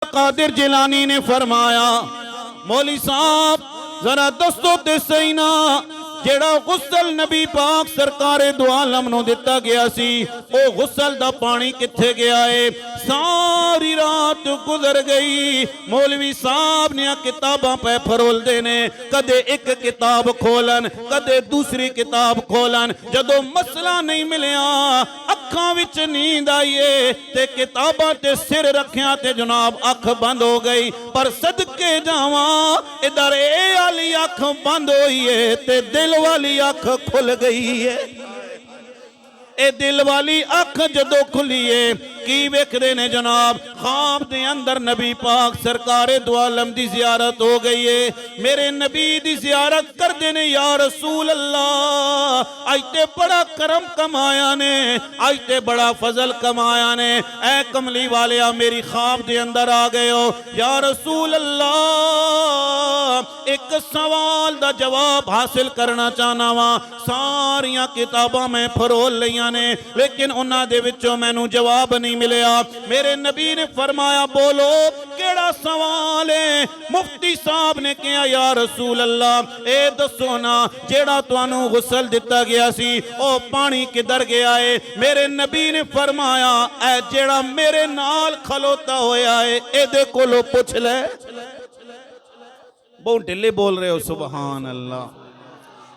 कादिर जिलानी ने फरमाया, मौली साहब जरा दसो ते सही ना, जेड़ा गुसल नबी पाक सरकारे दो आलम नूं दिता गया सी, ओ गुसल दा पानी किथे गया है? सारी रात गुजर गई, मौलवी साहब ने किताबां पे फरोलदे ने, कदे एक किताब खोलन कदे दूसरी किताब खोलन, जदों मसला नहीं मिलिया अखां विच नींद आई है ते किताबां ते सिर रखिया ते जनाब अख बंद हो गई। पर सदके जावां इधर ए वाली अख बंद हुई है ते दिल वाली अख खुल गई है। ए दिल वाली अख जदों खुली है की वेखदे ने जनाब, ख्वाब दे अंदर नबी पाक सरकारे दो आलम दी जियारत हो गई है। मेरे नबी दी जियारत करदे ने, या रसूल अल्लाह आज ते बड़ा करम कमाया ने, आज ते बड़ा फजल कमाया ने, ऐ कमली वालिया मेरी ख्वाब दे अंदर आ गए हो। या रसूल अल्लाह एक सवाल दा जवाब हासिल करना चाहना वा। सारियां किताबां मैं फरोल लिया ने, लेकिन उन्हां दे विचों मैनू जवाब नहीं मिलिया। मेरे नबी ने फरमाया, बोलो केड़ा सवाल है? मुफ्ती साहब ने कहा, या रसूल अल्लाह ए दसो ना, जेड़ा तुहानू गुसल दिता गया सी ओ पानी किधर गया है? मेरे नबी ने फरमाया, ए जेड़ा मेरे नाल खलोता होया है एदे कोलों पुछ ले। बहुत ढिले बोल रहे हो, सुभान अल्लाह।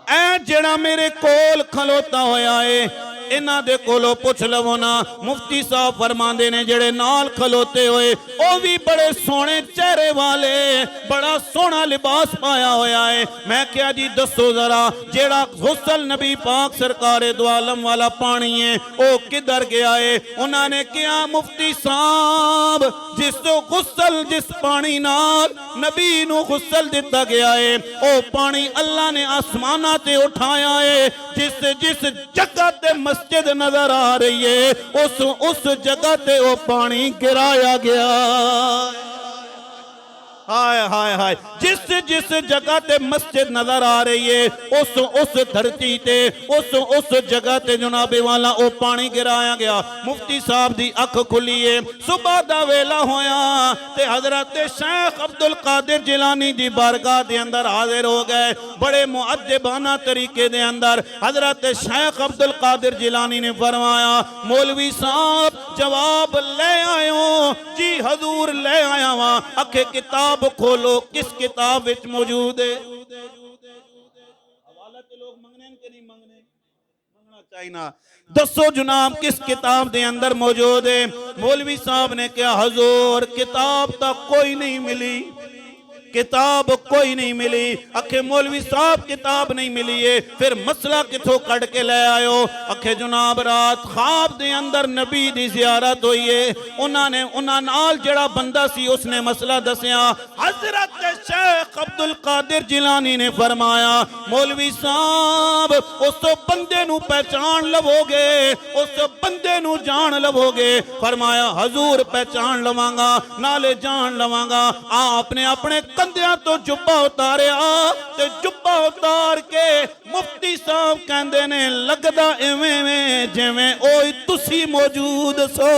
ऐ जेड़ा मेरे कोल खलोता होया है इन्हां दे कोलों पुछ लवो ना। मुफ्ती साहब फरमांदे ने, जेड़े नाल खलोते होए ओ भी बड़े सोहने चेहरे वाले, बड़ा सोहना लिबास पाया होया है। मैं क्या जी दसो जरा, जेड़ा गुसल नबी पाक सरकारे दो आलम वाला पानी है ओ किधर गया है? उन्होंने कहा, मुफ्ती साहब जिस गुसल जिस पानी नाल नबी नू गुसल दिता गया है ओ पानी अल्लाह ने आसमाना ते उठाया है। जिस जिस जगह ते मस्जिद नजर आ रही है उस जगह ते वो पानी गिराया गया। हाय हाय हाय, जिस जिस जगह ते मस्जिद नजर आ रही है उस धरती ते उस जगह ते जनाबे वाला वो पानी गिराया गया। मुफ्ती साहब दी अख खुली है, सुबह दा वेला होया ते हजरत शेख अब्दुल कादिर जिलानी दी बारगाह दे अंदर हाजिर हो गए। बड़े मुअद्दिबाना तरीके दे अंदर हजरत शेख अब्दुल कादिर जिलानी ने फरमाया, मौलवी साहब जवाब ले आयो जी? हजूर ले आया वा। अखे किताब खोलो, किस किताब विच मौजूद है? हवाला ते लोग मंगने के नहीं मंगने, मंगना चाहिए ना। दसो जनाब किस किताब दे अंदर मौजूद है? मौलवी साहब ने कहा, हजूर किताब तो कोई नहीं मिली, किताब कोई नहीं मिली। अखे मौलवी साहब किताब नहीं मिली है, फिर मसला किथों कट के ले आयो? अखे जनाब रात ख्वाब दे अंदर नबी दी जियारत हुई है, उन्होंने उन्हां नाल जेड़ा बंदा सी उसने मसला दसिया। हजरत शेख अब्दुल कादिर जिलानी ने फरमाया, मौलवी साहब उस बंदे नू पहचान लवोगे, उस बंदे नू जान लवोगे? फरमाया, हजूर पहचान लवांगा, नाले जान लवांगा। आपने अपने कंधियां तो जुब्बा उतारिया ते जुब्बा उतार के मुफ्ती साहब कहंदे ने, लगदा इवें जिवें ओए तुसी मौजूद सो।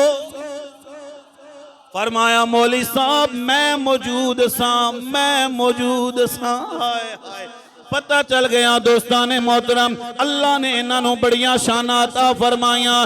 फरमाया, मौली साहब मैं मौजूद सा, मैं मौजूद सा। हाय हाय, पता चल गया दोस्तान मोहतरम, अल्लाह ने इन्हां नूं बड़ियां शानां अता फरमाइयां।